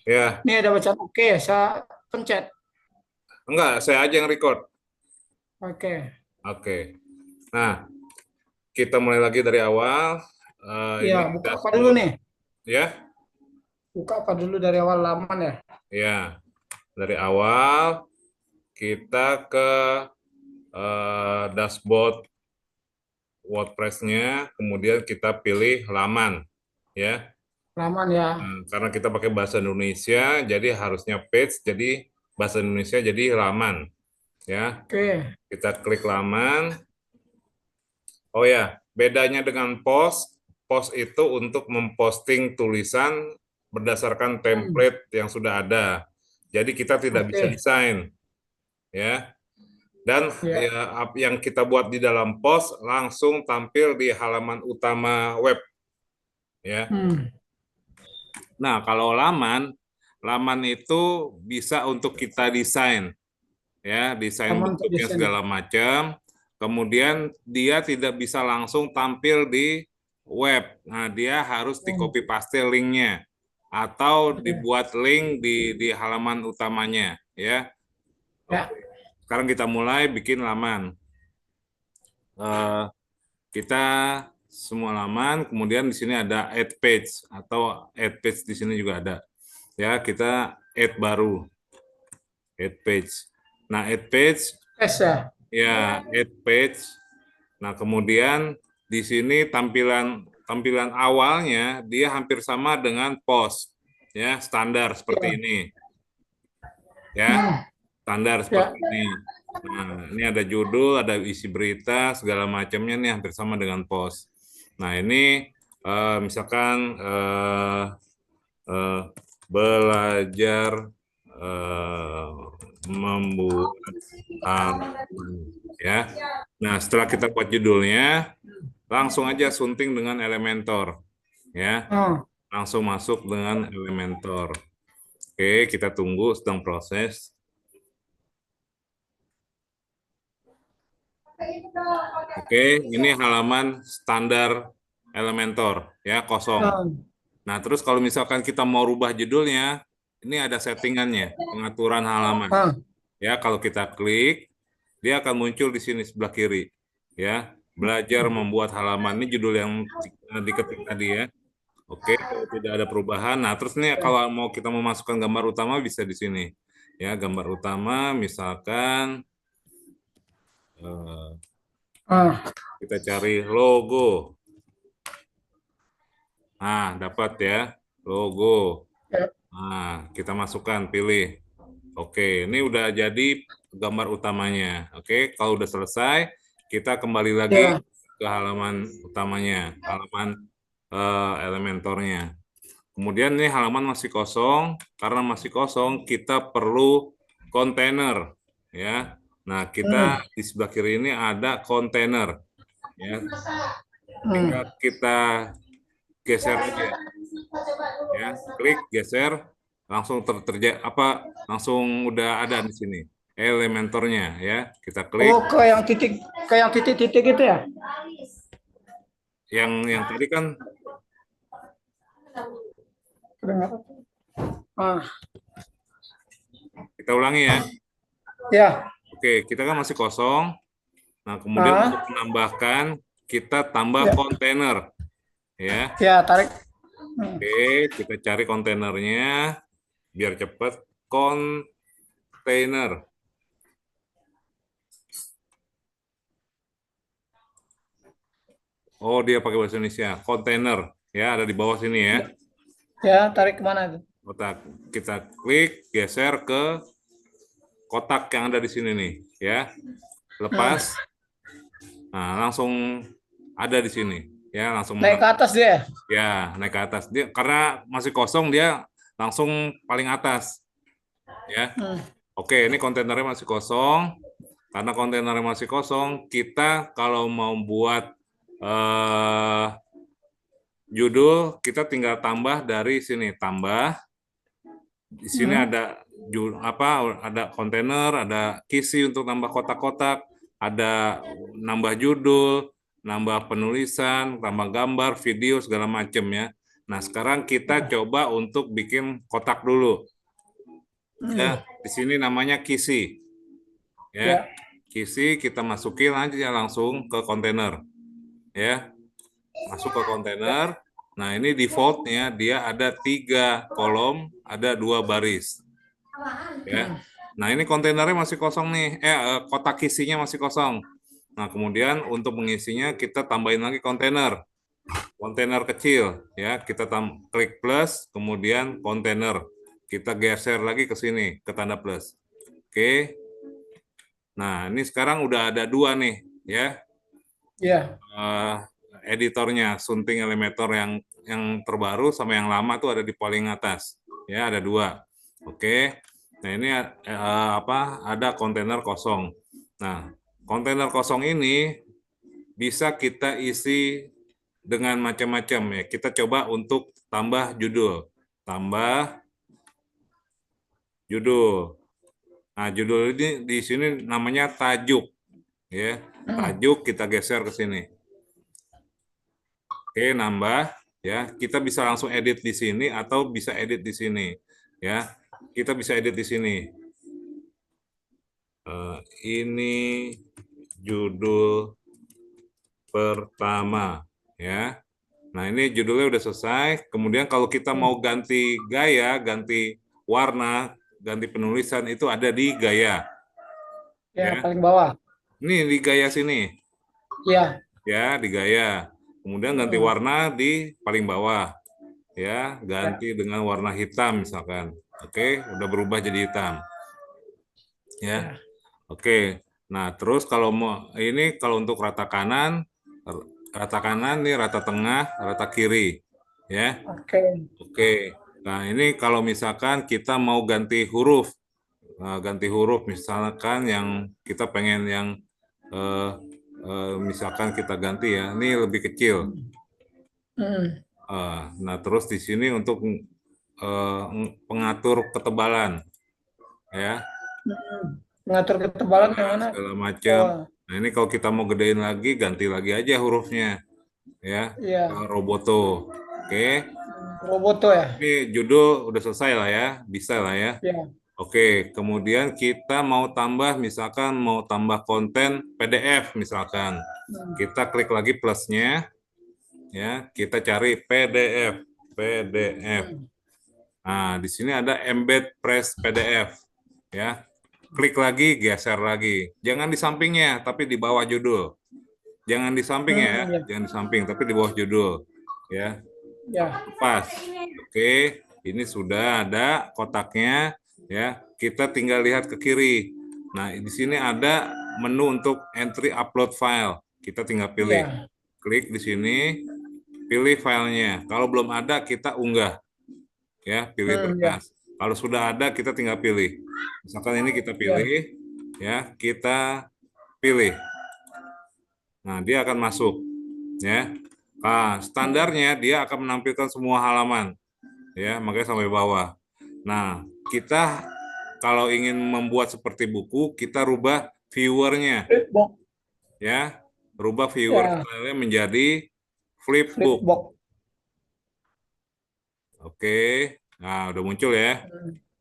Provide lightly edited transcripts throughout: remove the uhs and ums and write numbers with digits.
Ya, Ini ada bacaan oke, saya pencet. enggak, saya aja yang record. Oke. Oke. Nah, kita mulai lagi dari awal. Ya, Ini buka apa dulu dashboard, nih? ya. Buka apa dulu dari awal laman ya? Ya, dari awal kita ke dashboard WordPress-nya, kemudian kita pilih laman, ya. Laman ya. Karena kita pakai bahasa Indonesia, jadi harusnya page, jadi bahasa Indonesia jadi laman, ya. Oke. Kita klik laman. Oh ya, bedanya dengan post, post itu untuk memposting tulisan berdasarkan Hmm. template yang sudah ada. Jadi kita tidak bisa Oke. desain, ya. Dan Ya. ya, yang kita buat di dalam post langsung tampil di halaman utama web, ya. Hmm. Nah, kalau laman, laman itu bisa untuk kita desain, ya, desain Laman untuk bentuknya desain. segala macam. Kemudian dia tidak bisa langsung tampil di web. Nah, dia harus di Hmm. copy paste linknya atau Oke. dibuat link di halaman utamanya, ya. Oke. Ya. Sekarang kita mulai bikin laman. Eh, kita semua laman, kemudian di sini ada add page atau add page di sini juga ada. Ya, kita add baru, add page. Nah, add page, S ya. ya, add page. Nah, kemudian di sini tampilan tampilan awalnya dia hampir sama dengan post, ya, standar seperti Ya. ini, ya, Hmm. standar Ya. seperti ini. Nah, ini ada judul, ada isi berita, segala macamnya nih hampir sama dengan post. Nah, ini misalkan eh, belajar eh, membuat halaman, ya. Nah, setelah kita buat judulnya, langsung aja sunting dengan Elementor, ya. Hmm. Langsung masuk dengan Elementor. Oke, kita tunggu sedang proses. Oke, ini halaman standar Elementor, ya, kosong. Hmm. Nah, terus kalau misalkan kita mau rubah judulnya, ini ada settingannya, pengaturan halaman. Hmm. Ya, kalau kita klik, dia akan muncul di sini sebelah kiri. Ya, belajar membuat halaman, ini judul yang diketik tadi, ya. Oke, kalau tidak ada perubahan. Nah, terus nih kalau mau kita memasukkan gambar utama bisa di sini. Ya, gambar utama misalkan eh, Hmm. kita cari logo. Nah, dapat ya logo. Ya. Nah, kita masukkan, pilih. Oke, ini udah jadi gambar utamanya. Oke, kalau udah selesai, kita kembali lagi Ya. ke halaman utamanya, halaman Elementornya. Kemudian ini halaman masih kosong, karena masih kosong kita perlu kontainer, ya. Nah, kita Hmm. di sebelah kiri ini ada kontainer, ya. Hmm. Tinggal kita geser aja, ya. Klik, geser, langsung langsung udah ada di sini Elementornya, ya. Kita klik Oh, ke yang titik-titik itu ya? yang tadi kan Kedengaran. Ah, kita ulangi ya. ya. Oke, kita kan masih kosong. Nah, kemudian untuk Ah, menambahkan kita tambah ya. kontainer, ya. Ya, tarik. Hmm. Oke, kita cari kontainernya biar cepat. Kontainer. Oh, dia pakai bahasa Indonesia. Kontainer, ya, ada di bawah sini ya. Ya, tarik kemana itu? Kotak. Kita klik, geser ke kotak yang ada di sini nih, ya. Hmm. Lepas, nah langsung ada di sini, ya, langsung Naik ke atas dia. ya naik ke atas. Dia karena masih kosong dia langsung paling atas, ya. Hmm. Oke, ini kontainernya masih kosong. Karena kontainernya masih kosong, kita kalau mau buat eh, judul, kita tinggal tambah dari sini, tambah. Di sini Hmm. ada ada kontainer, ada kisi untuk nambah kotak-kotak, ada nambah judul, nambah penulisan, tambah gambar, video segala macam, ya. Nah, sekarang kita coba untuk bikin kotak dulu. Ya, di sini namanya kisi. Ya, Ya. kisi kita masukin aja langsung ke kontainer. Ya, masuk ke kontainer. Nah, ini defaultnya dia ada 3 kolom, ada 2 baris. Ya. Nah, ini kontainernya masih kosong nih. Kotak isinya masih kosong. Nah, kemudian untuk mengisinya kita tambahin lagi kontainer. Kontainer kecil ya, kita klik plus, kemudian kontainer. Kita geser lagi ke sini ke tanda plus. Oke. Nah, ini sekarang udah ada 2 nih ya. Ya. Editornya, sunting elementor yang terbaru sama yang lama tuh ada di paling atas. Ya, ada 2. Oke. Nah, ini apa? Ada kontainer kosong. Nah, kontainer kosong ini bisa kita isi dengan macam-macam ya. Kita coba untuk tambah judul. Tambah judul. Nah, judul ini di sini namanya tajuk ya. Tajuk kita geser ke sini. Oke, nambah ya. Kita bisa langsung edit di sini atau bisa edit di sini ya. Kita bisa edit di sini. Ini judul pertama ya. Nah, ini judulnya udah selesai. Kemudian kalau kita mau ganti gaya, ganti warna, ganti penulisan itu ada di gaya. Ya, Ya. paling bawah. Ini di gaya sini. Ya. Ya, di gaya. Kemudian ganti warna di paling bawah. Ya, Ya. ganti dengan warna hitam misalkan. Oke, udah berubah jadi hitam. Ya. Ya. Oke. Nah, terus kalau mau ini kalau untuk rata kanan nih, rata tengah, rata kiri. Ya. Oke. Oke. Nah, ini kalau misalkan kita mau ganti huruf misalkan yang kita pengen yang eh, misalkan kita ganti ya, ini lebih kecil. Hmm. Nah, terus di sini untuk pengatur ketebalan, ya, Mengatur ketebalan yang mana? segala macam. Oh, Nah, ini kalau kita mau gedein lagi, ganti lagi aja hurufnya, ya, ke iya. Roboto. Oke, Roboto ya. ini judul udah selesai lah ya, bisa lah ya. Ya. Oke, kemudian kita mau tambah, misalkan mau tambah konten PDF misalkan. Kita klik lagi plusnya, ya, kita cari PDF, PDF. Nah, di sini ada embed press PDF, ya. Klik lagi, geser lagi. Jangan di sampingnya, tapi di bawah judul. Jangan di samping ya, Ya. jangan di samping, tapi di bawah judul, ya. Ya. Pas. Oke, ini sudah ada kotaknya, ya. Kita tinggal lihat ke kiri. Nah, di sini ada menu untuk entry upload file. Kita tinggal pilih. Ya. Klik di sini, pilih filenya. Kalau belum ada, kita unggah, ya, pilih Ya. berkas. Kalau sudah ada, kita tinggal pilih. Misalkan ini kita Ya. pilih, ya, kita pilih. Nah, dia akan masuk, ya. Nah, standarnya dia akan menampilkan semua halaman, ya, makanya sampai bawah. Nah, kita kalau ingin membuat seperti buku, kita rubah viewernya, Flipbook. ya, rubah viewer Ya. style-nya menjadi flipbook. Flipbook. Oke, nah udah muncul ya.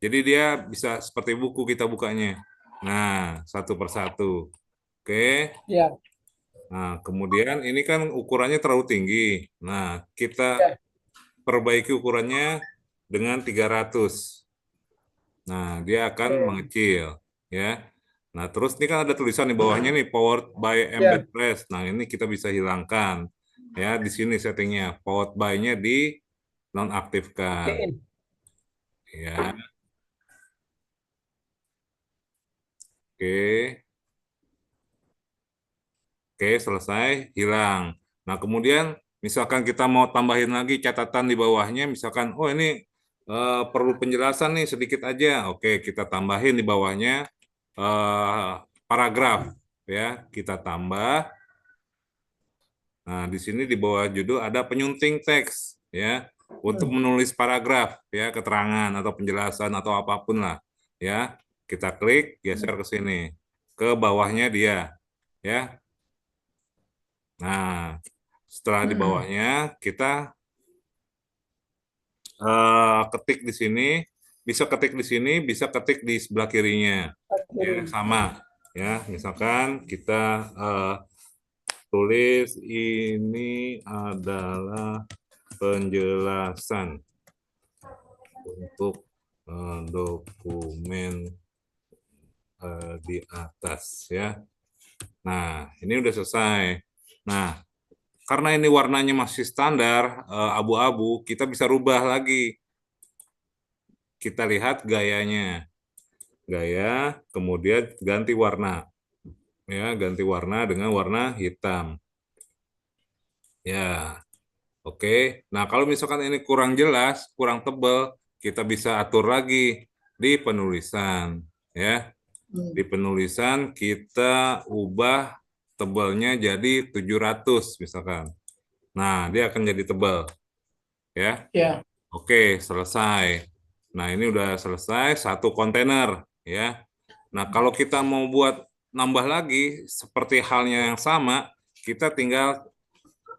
Jadi dia bisa seperti buku kita bukanya. Nah, satu persatu. Oke. Ya. Nah, kemudian ini kan ukurannya terlalu tinggi. Nah, kita Ya. perbaiki ukurannya dengan 300. Nah, dia akan Oke. mengecil, ya. Nah, terus ini kan ada tulisan di bawahnya nih, powered by embed Ya. press. Nah, ini kita bisa hilangkan. Ya, di sini settingnya. Powered by-nya di nonaktifkan. Matiin. Ya, oke. Oke, selesai, hilang. Nah, kemudian misalkan kita mau tambahin lagi catatan di bawahnya, misalkan, oh ini perlu penjelasan nih sedikit aja. Oke, kita tambahin di bawahnya eh, paragraf, ya, kita tambah. Nah, di sini di bawah judul ada penyunting teks, ya, untuk menulis paragraf, ya, keterangan atau penjelasan atau apapun lah, ya. Kita klik, geser ke sini, ke bawahnya dia, ya. Nah, setelah di bawahnya kita ketik di sini, bisa ketik di sini, bisa ketik di sebelah kirinya. Ya, Kiri. sama. Ya, misalkan kita tulis ini adalah penjelasan untuk dokumen di atas ya. Nah, ini udah selesai. Nah, karena ini warnanya masih standar abu-abu, kita bisa rubah lagi. Kita lihat gayanya. Gaya, kemudian ganti warna. Ya, ganti warna dengan warna hitam. Ya, oke. Nah, kalau misalkan ini kurang jelas, kurang tebal, kita bisa atur lagi di penulisan. Ya, di penulisan kita ubah tebalnya jadi 700 misalkan. Nah, dia akan jadi tebal. Ya, Ya. oke, selesai. Nah, ini udah selesai satu kontainer. Ya, nah kalau kita mau buat nambah lagi seperti halnya yang sama, kita tinggal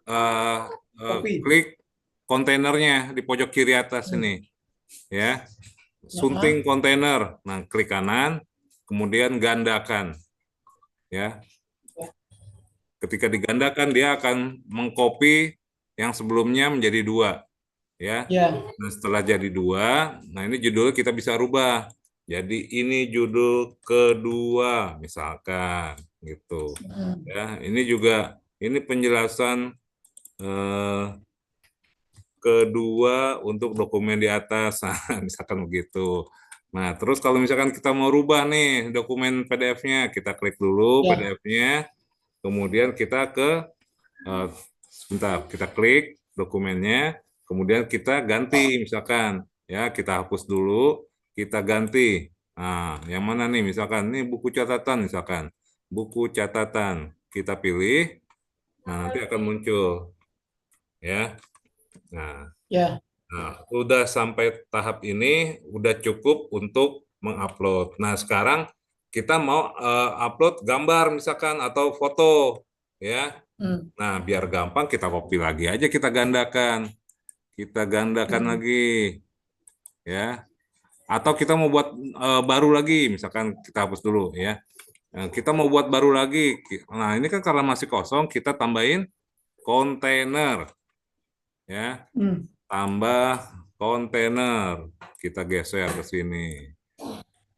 eh, Kopi. klik kontainernya di pojok kiri atas Hmm. ini, ya. Nah, Sunting kontainer. Nah, klik kanan, kemudian gandakan, ya. Ketika digandakan, dia akan mengcopy yang sebelumnya menjadi dua, ya. ya. Nah, setelah jadi dua, nah ini judul kita bisa rubah. Jadi ini judul kedua, misalkan, gitu. Hmm. Ya, ini juga ini penjelasan eh, kedua untuk dokumen di atas, nah, misalkan begitu. Nah, terus kalau misalkan kita mau rubah nih dokumen PDF-nya, kita klik dulu Ya. PDF-nya, kemudian kita ke sebentar, kita klik dokumennya, kemudian kita ganti misalkan, ya kita hapus dulu, kita ganti. Nah, yang mana nih misalkan, ini buku catatan misalkan, buku catatan kita pilih, nah nanti akan muncul, ya. Nah, Ya. udah sampai tahap ini, udah cukup untuk mengupload. Nah, sekarang kita mau upload gambar misalkan atau foto, ya. Hmm. Nah, biar gampang kita copy lagi aja, kita gandakan. Kita gandakan Hmm. lagi, ya. Atau kita mau buat baru lagi, misalkan kita hapus dulu, ya. Nah, kita mau buat baru lagi. Nah, ini kan karena masih kosong, kita tambahin kontainer, ya. Hmm. Tambah kontainer. Kita geser ke sini,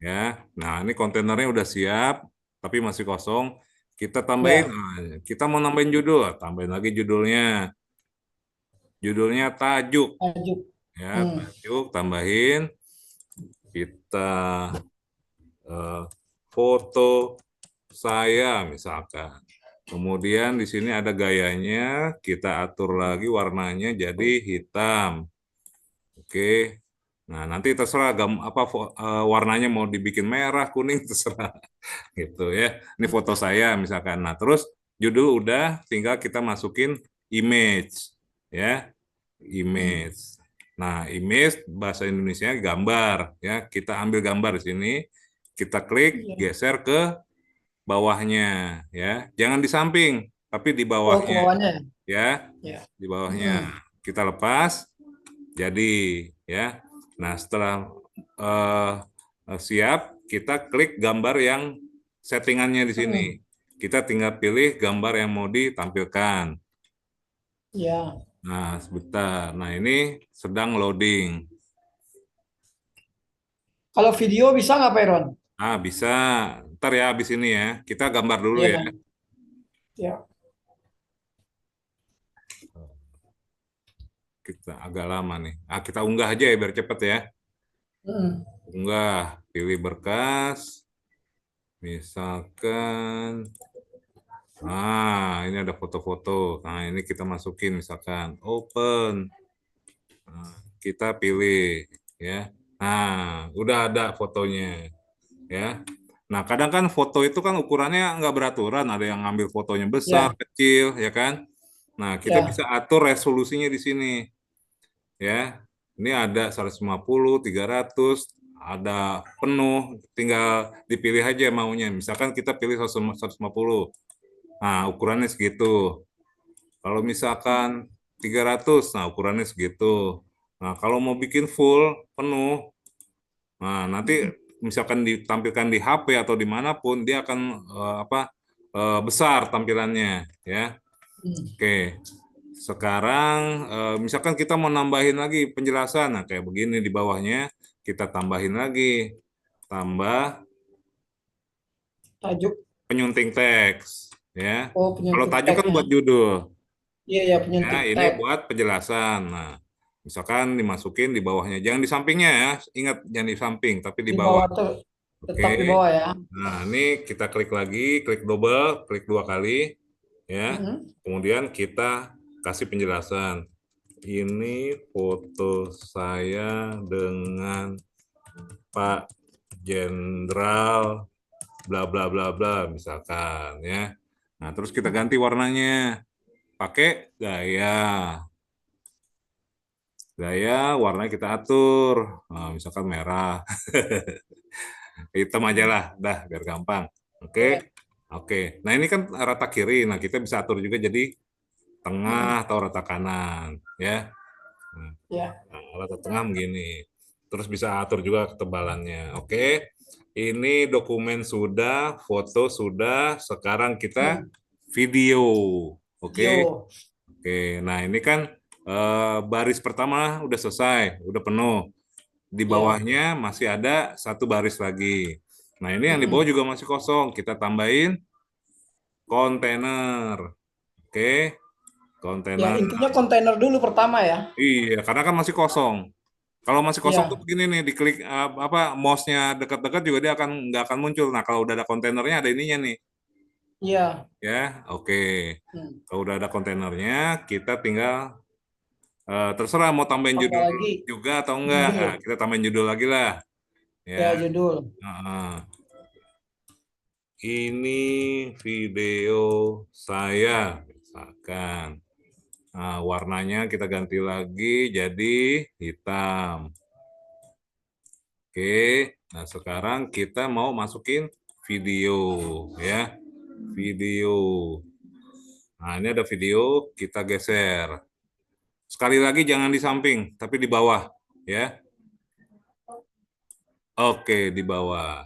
ya. Nah, ini kontainernya udah siap, tapi masih kosong. Kita tambahin, Ya. nah, kita mau nambahin judul, tambahin lagi judulnya. Judulnya tajuk, Lanjut. ya, Hmm. tajuk tambahin. Kita eh, foto saya misalkan. Kemudian di sini ada gayanya, kita atur lagi warnanya jadi hitam. Oke. Nah, nanti terserah warnanya mau dibikin merah, kuning terserah gitu ya. Ini foto saya misalkan. Nah, terus judul udah, tinggal kita masukin image ya, Hmm. image. Nah, image bahasa Indonesia gambar ya. Kita ambil gambar di sini, kita klik, Ya. geser ke bawahnya ya. Jangan di samping, tapi di Oh, ke bawahnya bawahnya. ya, Ya. di bawahnya. Hmm. Kita lepas jadi ya. Nah, setelah eh, siap, kita klik gambar yang settingannya di sini. Hmm. Kita tinggal pilih gambar yang mau ditampilkan. Ya. Nah, sebentar. Nah, ini sedang loading. Kalau video bisa nggak, Pak Iron? Ah, bisa. Ntar ya, habis ini ya. Kita gambar dulu ya. Ya. Ya. Kita agak lama nih. Ah, kita unggah aja ya, biar cepet ya. Hmm. Unggah, pilih berkas. Misalkan, ini ada foto-foto. Nah, ini kita masukin misalkan open. Nah, kita pilih ya. Nah, udah ada fotonya ya. Nah, kadang kan foto itu kan ukurannya nggak beraturan, ada yang ngambil fotonya besar, Ya. kecil, ya kan? Nah, kita bisa Ya. atur resolusinya di sini ya. Ini ada 150, 300, ada penuh, tinggal dipilih aja maunya. Misalkan kita pilih 150. Nah, ukurannya segitu. Kalau misalkan 300, nah ukurannya segitu. Nah, kalau mau bikin full, penuh, nah nanti misalkan ditampilkan di HP atau dimanapun, dia akan besar tampilannya, ya. Hmm. Oke, sekarang misalkan kita mau nambahin lagi penjelasan, nah kayak begini di bawahnya, kita tambahin lagi, tambah Tajuk. penyunting teks, ya. Oh, Kalau penyunting tajuk kan teksnya. buat judul. Iya, ya, Ya, penyunting ini teks. buat penjelasan. Nah, misalkan dimasukin di bawahnya. Jangan di sampingnya ya. Ingat, jangan di samping, tapi di Di bawah. bawah tuh, Oke. tetap di bawah ya. Nah, ini kita klik lagi, klik double, klik 2 kali, ya. Mm-mm. Kemudian kita kasih penjelasan. Ini foto saya dengan Pak Jenderal bla bla bla bla misalkan ya. Nah, terus kita ganti warnanya pakai gaya. Gaya warna kita atur. Nah, misalkan merah, hitam aja lah, dah biar gampang. Ya. Oke, oke. Nah ini kan rata kiri. Nah kita bisa atur juga jadi Mm-mm. tengah atau rata kanan, ya. Ya. Nah, rata tengah begini. Terus bisa atur juga ketebalannya. Oke, ini dokumen sudah, foto sudah. Sekarang kita Mm. video. Oke, Yo. oke. Nah ini kan baris pertama udah selesai, udah penuh. Di Ya. bawahnya masih ada satu baris lagi. Nah, ini yang di bawah Mm-mm. juga masih kosong. Kita tambahin kontainer. Oke, Ya, kontainer. intinya kontainer dulu pertama ya. Iya, karena kan masih kosong. Kalau masih kosong tuh Ya. begini nih, diklik mouse-nya dekat-dekat juga dia akan nggak akan muncul. Nah, kalau udah ada kontainernya ada ininya nih, Ya. ya. Oke. Hmm. Kalau udah ada kontainernya, kita tinggal terserah mau tambahin Tambah judul lagi juga atau enggak. Nah, judul. kita tambahin judul lagi lah, ya. Ya, judul. Heeh. Ini video saya, misalkan. Nah, warnanya kita ganti lagi jadi hitam. Oke, nah sekarang kita mau masukin video, ya. Video. Nah, ini ada video, kita geser. Sekali lagi jangan di samping, tapi di bawah, ya. Oke, di bawah.